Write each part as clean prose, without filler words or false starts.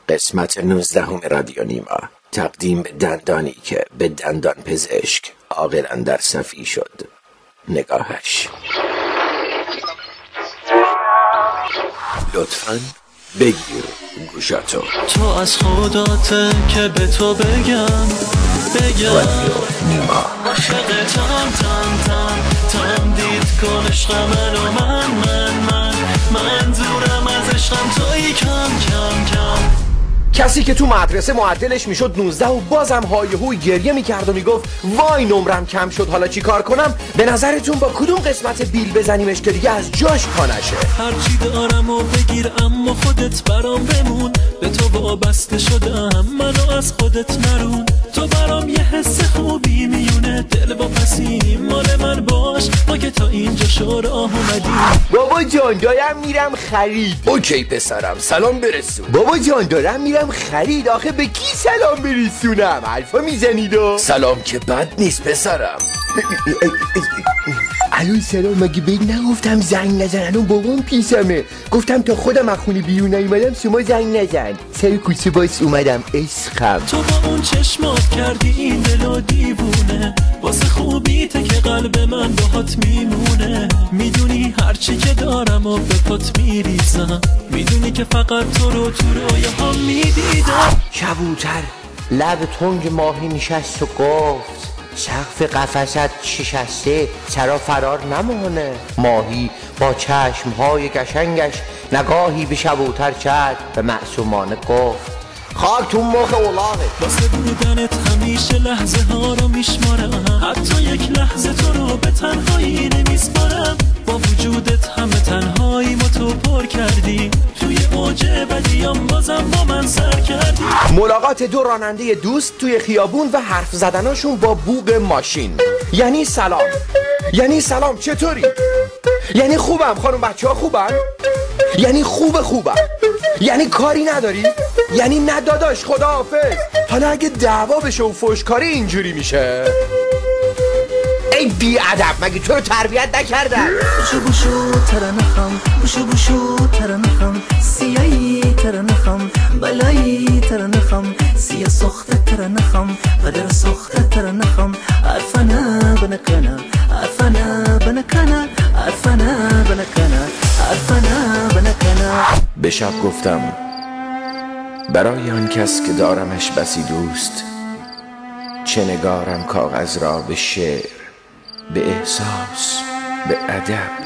قسمت 19 رادیو نیما، تقدیم به دندانی که به دندان پزشک عاقلاً در صفی شد. نگاهش. لطفاً بگیر گوشاتو. تو از خوداته که به تو بگم رادیو نیما. عاشقتم تم دید کن عشق منو من دورم از عشقم توی کم کسی که تو مدرسه معدلش میشد 19 و بازم هایهوی گریه میکرد و میگفت وای نمرم کم شد حالا چی کار کنم؟ به نظرتون با کدوم قسمت بیل بزنیمش که دیگه از جاش پا نشه؟ هرچی دارم و بگیر اما خودت برام بمون، به تو وابسته شدم منو از خودت نرون، تو برام یه حس خوبی میونه، دل با پسی مال من باش ما که تا اینجا شو راه اومدیم. بابا جان دارم میرم خرید. اوکی پسرم سلام برسون. بابا جان دارم میرم خرید. آخه به کی سلام برسونم؟ حرفا میزنید و سلام که بد نیست پسرم. الو سلام، مگه بهت نگفتم زنگ نزن؟ الان بابام پیشمه، گفتم تا خودم از خونه بیرون نیومدم شما زنگ نزن. سر کوچه باز اومدم عشقم. تو با اون چشمات کردی این دلو دیوونه، واسه خوبیته که قلب من باهات میمونه، میدونی هرچی که دارم و به پات میریزم، میدونی که فقط تو رو تو رویاهام میدیدم. کبوتر لب تنگ ماهی نشست و گفت سقف قفست شکسته چرا فرار نمونه؟ ماهی با چشمهای قشنگش نگاهی به کبوتر کرد و معصومانه گفت خاک تو مخ اولاغه. واسه بودنت همیشه لحظه ها رو میشمارم، حتی یک لحظه تو رو به تنهایی نمیسپارم، با وجودت همه تنهایی ما تو پر کردی، توی اوج بدیام بازم با من سر کردی. ملاقات دو راننده دوست توی خیابون و حرف زدناشون با بوق ماشین. یعنی سلام چطوری؟ یعنی خوبم خانم، بچه ها خوبن؟ یعنی خوبم؟ یعنی کاری نداری؟ یعنی نه داداش خداحافظ. حالا اگه دعوا بشه و فحشکاری اینجوری میشه؟ ای بی ادب، مگه تو رو تربیت نکردن؟ بوشو ترنخم بوشو ترنخم سیایی ترنخم بلایی ترنخم سیاه سخته ترنخم بدر سخته ترنخم عرفنا بنکنه به شب گفتم برای آن کس که دارمش بسی دوست، چه نگارم کاغذ را به شعر، به احساس، به ادب.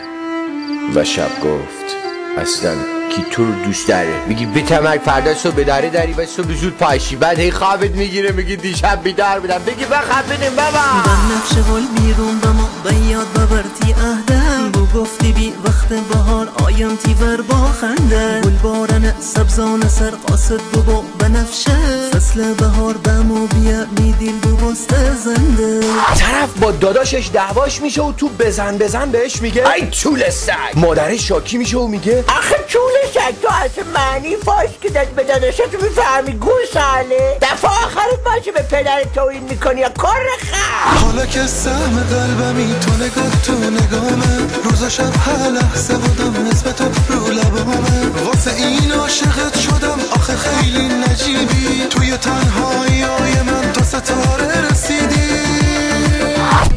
و شب گفت اصلا کی تو رو دوست داره؟ میگی به تمک فردا صبح به داره داری و صبح زود پاشی، بعد هی خوابت میگیره میگی دیشب بیدار بودم، بگی بخبینیم بابا من نقش گل بیرون بما بیاد ببرتی اهدم، بو گفتی بی وقت بهار آیم تیور با خنده، گل بارن سبزان سر قاصد بو بنفشه، فصل بهار بمو بیا میدیل بو بسته زنده. طرف با داداشش دعواش میشه و تو بزن بهش میگه ای چول سگ. مادرش شاکی میشه و میگه آخه چول سگ تو اصلا معنی فاش که داد به داداشت میفهمی گوساله؟ دفعه آخرت باشه به پدر توهین میکنی یا کار خم. حالا که سهم قلبمی تو نگاه تو نگامه، روز شب هر لحظه بودم اسم تو رو لبامه، واسه این عاشقت شدم آخه خیلی نجیبی، توی تنهایی من تو ستاره رسیدی.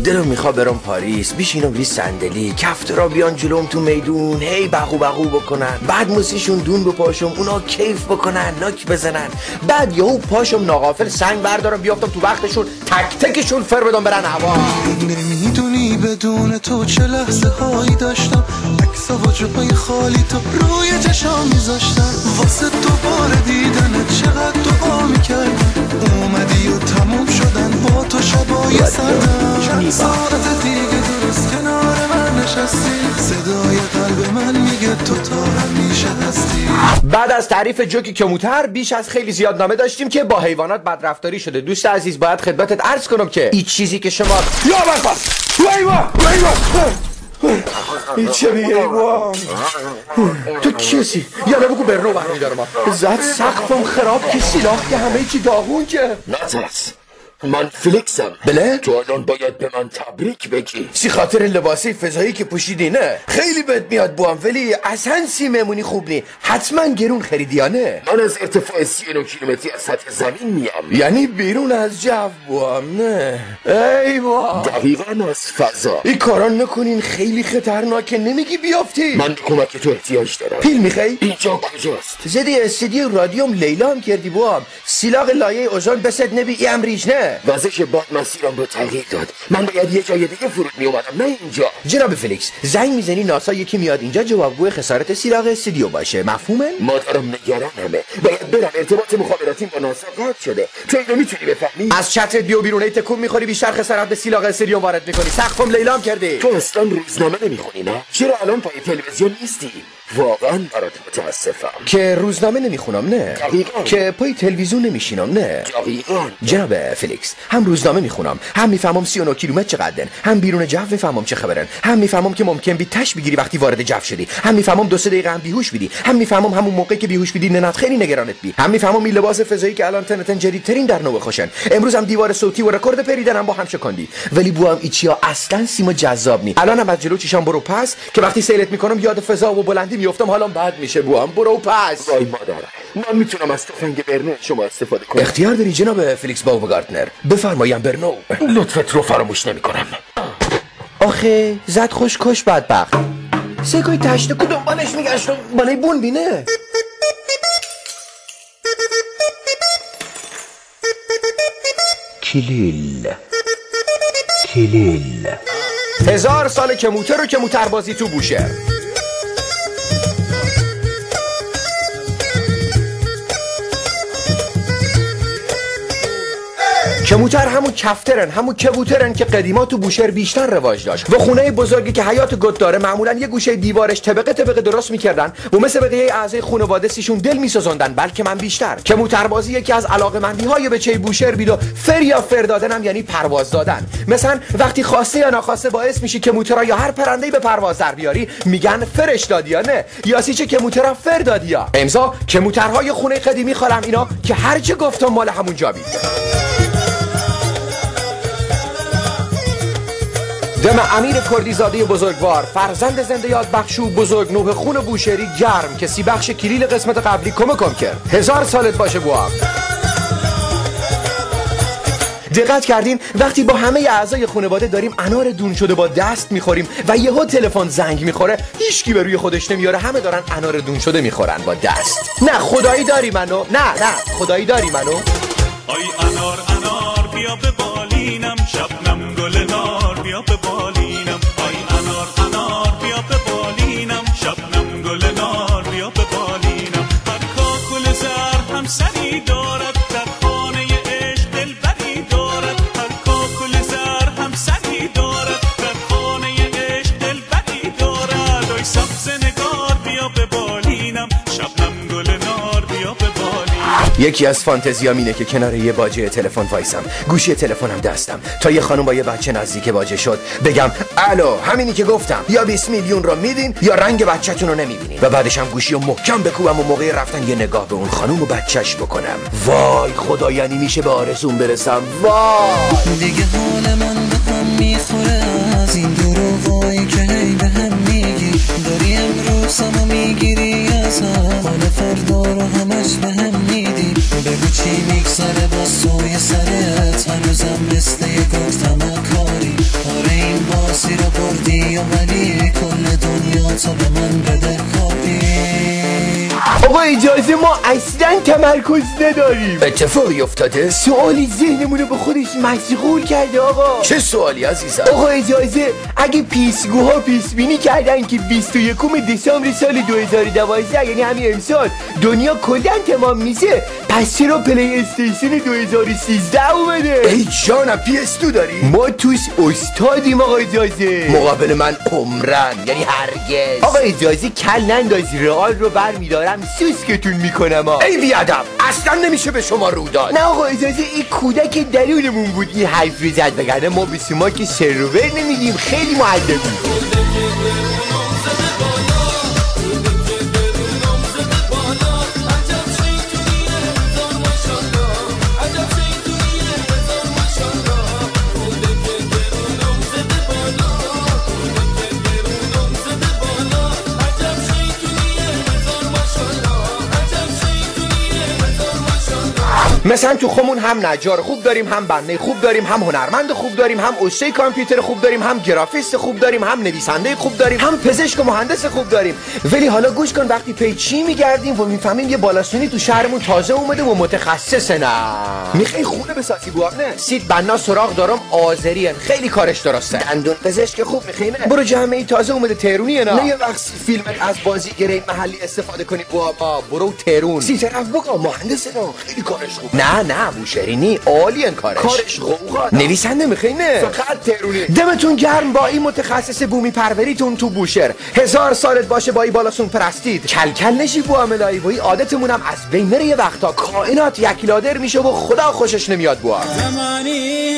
دلم میخوا برم پاریس، بیشینم روی صندلی، کفترا بیان جلوم تو میدون هی بقو بکنن، بعد موسیشون دون بپاشم اونا کیف بکنن لاک بزنن، بعد یهو پاشم ناغافل سنگ بردارم بیافتم تو وقتشون تک تکشون فر بدم برن هوا. نمیدونی بدون تو چه لحظه هایی داشتم، عکسا و جای خالی تو روی چشام میذاشتم، واسه دوباره دیدنت چقدر دعا میکردم، اومدی و تموم شدن با تو شبای سردم، چند ساعت دیگه درست کنار من نشستی، صدای قلب من میگه تو تا همیشه هستی. بعد از تعریف جوکی کموتر بیش از خیلی زیاد نامه داشتیم که با حیوانات بدرفتاری شده. دوست عزیز باید خدمتت عرض کنم که این چیزی که شما یا برپاس این چه میگه ایوان؟ تو کسی؟ یعنی بگو برنو برمی دارم زد سقفم خراب که سیلاح که همه چی داغون که نترس من فلیکسم. بله؟ تو الان باید به من تبریک بگی. سی خاطر لباسی فضایی که پوشیدی نه؟ خیلی بهت میاد بوام، ولی اصلا سیممونی خوب نی. حتما گرون خریدی یا نه؟ من از ارتفاع 39 کیلومتری از سطح زمین میام. یعنی بیرون از جو بوام نه؟ ای وای. دقیقاً از فضا. این کارا نکنین، خیلی خطرناکه. نمیگی بیافتی؟ من کمک تو احتیاج دارم. پیل میخوای؟ اینجا کجاست؟ زدی استودیو رادیوم لیلا هم کردی بوام. سیلاق لایه اوزون بسد نبی ای امریج نه؟ وزش باد مسیرم رو تغییر داد. من باید یه جای دیگه فرود می اومدم، نه اینجا. جناب فلیکس، زنگ میزنی ناسا یکی میاد اینجا جوابگوی خسارت سیلاق استودیو باشه. مفهومه؟ مادرم نگرانمه. باید برم. ارتباط مخابراتیم با ناسا قطع شده. تو اینو میتونی بفهمی؟ از چترت بیو بیرون، تکون میخوری بیشتر خسارت به سیلاق استودیو وارد میکنی. سقفم لیلام کردی. تو اصلا روزنامه نمیخونی نه؟ چرا الان پای تلویزیون نیستی؟ واقعا برات متاسفم. که روزنامه نمیخونم نه؟ دقیقاً. که پای تلویزیون نمیشینم نه؟ دقیقاً. جناب فلیکس، هم روزنامه میخونم، هم میفهمم 39 کیلومتر چقدرن، هم بیرون جو میفهمم چه خبرن، هم میفهمم که ممکن بی تش بگیری وقتی وارد جو شدی، هم میفهمم 2-3 دقیقه هم بیهوش بیدی، هم میفهمم همون موقعی که بیهوش بیدی ننت خیلی نگرانت بی، هم میفهمم این لباس فضایی که الان تنتن جدیدترین در نوع خوشن. امروز هم دیوار صوتی و رکورد پریدنم با هم شکندی. ولی بوام ایچیا اصلا سیما جذاب نی. الانم از جلو چشام برو پس که وقتی سیلت میکنم یاد فضا و بلندی میافتم، حالم بد میشه. بوام برو پس. وای مادر، من میتونم از تفنگ برنو شما استفاده کنم؟ اختیار داری جناب فلیکس باوگارتنر. بفرمایید برنو. لطفت رو فراموش نمیکنم. آخه زد خوش کش بدبخت. سکوی تشت کو دنبالش میگشت بالای بون بینه. کلیل 1000 سال کموتر و کموتربازی تو بوشهر. کموتر همون کفترن، همون کبوترن که قدیما تو بوشهر بیشتر رواج داشت و خونه بزرگی که حیات گد داره معمولا یه گوشه دیوارش طبقه درست میکردن و مثل بقیه اعضای خانواده سیشون دل میسازوندن، بلکه من بیشتر. کموتربازی یکی از علاقه‌مندی‌های بچه بوشهر بیلو فر یا فر دادنم یعنی پرواز دادن. مثلا وقتی خواسته یا ناخواسته باعث میشه کموترا یا هر پرنده‌ای به پرواز در بیاری میگن فرش دادیانه یا سیچه کموترا فر دادیا. امضا کموترهای خونه قدیمی خالم اینا که هر چه گفتم مال همون جا بید. دم امیر کردیزاده بزرگوار، فرزند زنده یاد بخشو بزرگ نوح خون بوشهری گرم که سی بخش کلیل قسمت قبلی کمکم کرد. 1000 سالت باشه بوام. دقت کردین وقتی با همه اعضای خانواده داریم انار دون شده با دست میخوریم و یهو تلفن زنگ میخوره، هیچکی به روی خودش نمیاره، همه دارن انار دون شده میخورن با دست. نه خدایی داری منو، نه خدایی داری منو. آی انار بیا به بالینم، شبنم گل نار بیا به بالینم. آی انار بیا به بالینم، شبنم گل نار بیا به بالینم. هر کاکل زر هم سری دارد، در خانه عشق دلبری دارد. هر کاکل زر هم سری دارد، در خانه عشق دلبری دارد. آی سبز نگار بیا به بالینم، شبنم گل نار بیا به بالینم. یکی از فانتزیام اینه که کنار یه باجه تلفن وایسم، گوشی تلفنم دستم، تا یه خانم با یه بچه نزدیک باجه شد بگم الو، همینی که گفتم، یا 20 میلیون رو میدین یا رنگ بچه‌تون رو نمیبینین، و بعدش هم گوشی رو محکم بکوبم و موقع رفتن یه نگاه به اون خانم و بچهش بکنم. وای خدا، یعنی میشه به آرزوم برسم. وای دیگه حال من به هم میخوره از این دروغایی که هی به هم میگی. داری امروزمو میگیری ازم، حال فردا رو همش به هم میدی. بگو چی میگذره با سوی سرت، هنوزم مثل یه گفتم کاری. آره این بازی رو بردی یا ولی کل دنیا تا به من بده کاری. آقا اجازه، ما اصلا تمرکز نداریم. اتفاقی افتاده؟ سوالی ذهنمونو به خودش مشغول کرده. آقا چه سوالی عزیزم؟ آقا اجازه، اگه پیشگوها پیش بینی کردن که 21 دسامبر سال 2012 یعنی همین امسال دنیا کلا تمام میشه، پس چرا پلی استیشن 2013 اومده؟ ای جانم، PS2 داری؟ ما توش استادیم. آقا اجازه، مقابل من عمرن، یعنی هرگز. آقا اجازه، کل ننداز، رئال رو برمیدارم سوسکتون میکنم. ای بیادم، اصلا نمیشه به شما رو داد. نه آقا اجازه، این کودک درونمون بود این حرف رو زد، وگرنه ما به شما که سرور نمیگیم، خیلی مؤدبیم. مثلا تو خمون هم نجار خوب داریم، هم بنده خوب داریم، هم هنرمند خوب داریم، هم استاد کامپیوتر خوب داریم، هم گرافیست خوب داریم، هم نویسنده خوب داریم، هم پزشک و مهندس خوب داریم. ولی حالا گوش کن، وقتی پی چی میگردیم و میفهمیم یه بالاسونی تو شهرمون تازه اومده و متخصصه، نه میخوای خونه بسازی بوام؟ نه سید بنا سراغ دارم آذریان، خیلی کارش درسته. دندون پزشک خوب میخوای؟ نه برو جمعی تازه اومده تهرونیه. نه یه وقت فیلمت از بازیگر محلی استفاده کنی بابا، برو تهرون سی طرف بگو مهندس نه خیلی کارش خوبه. نه بوشهرینی عالیه کارش قوقا. نویسنده میخوای؟ نه فقط تهرونی. دمتون گرم با این متخصص بومی پروریتون تو بوشهر. 1000 سالت باشه با این بالاسون پرستید. کلکل نشی بو عملایی با این عادتمونم از بین میره. یه وقتا کائنات یک لادر میشه و خدا خوشش نمیاد بو. زمانی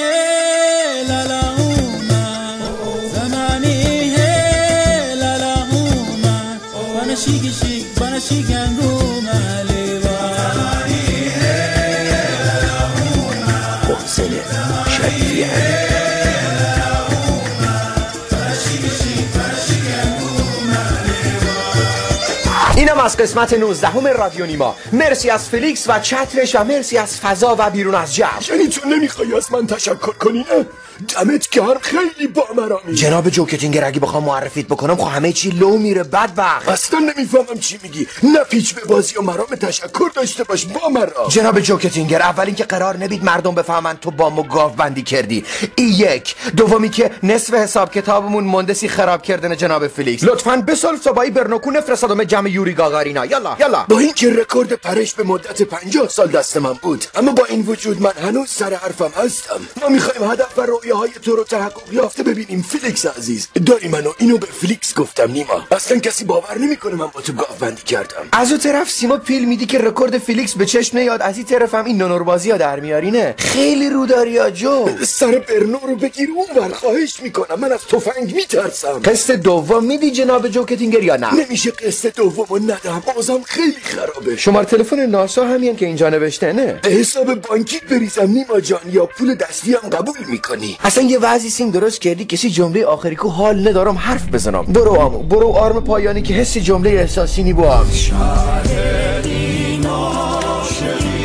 اینم از قسمت 19 رادیو نیما. مرسی از فلیکس و چترش و مرسی از فضا و بیرون از جمع. یعنی تو نمیخوای از من تشکر کنی؟ نه دمت گرم، خیلی بامرامی. جناب جوکتینگر اگه بخوام معرفیت بکنم خب همه چی لو میره. بدبخت اصلا نمیفهمم چی میگی. نه پیچ به بازی و مرام تشکر داشته باش بامرام. جناب جوکتینگر، اول اینکه قرار نبید مردم بفهمن تو بامو گاو بندی کردی، این یک. دومی که نصف حساب کتابمون مهندسی خراب کردن جناب فلیکس. لطفاً بسال صبایی برنوکو نفرستادم جمع یوری گاگارینا. یالا با این که رکورد پرش به مدت 50 سال دست من بود، اما با این وجود من هنوز سر حرفم هستم. ما میخوایم هدف و رویاهای تو رو تحقق یافته ببینیم. فلیکس عزیز داری منو اینو به فلیکس گفتم نیما. اصلا کسی باور نمیکنه من با تو گاو بندی کردم. از اون طرف سیما پیل میدی که رکورد فلیکس به چشم نیاد، از این طرف هم این نونوربازی‌ها در میارینه. خیلی روداریا جو. سر برنو رو بگیر اونور، خواهش میکنم، من از تفنگ میترسم. قسط دوم میدی جناب جوکتینگر یا نه؟ نمیشه قسط دومو ندم، بازم خیلی خرابه. شماره تلفن ناسا همین که اینجا نوشته نه؟ به حساب بانکیت بریزم نیما جان یا پول دستی هم قبول میکنی؟ اصلا یه وضعی سین درست کردی کسی جمله آخری کو حال ندارم حرف بزنم. برو آرم پایانی که حسی جمله احساسی نی با هم. شهری ناشری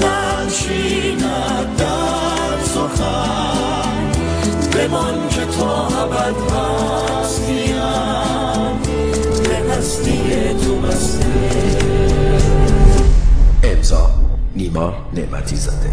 ننشیند در سخن، بمان که تا ابد هستیم به هستی تو بسته. امضا نیما نعمتی زاده.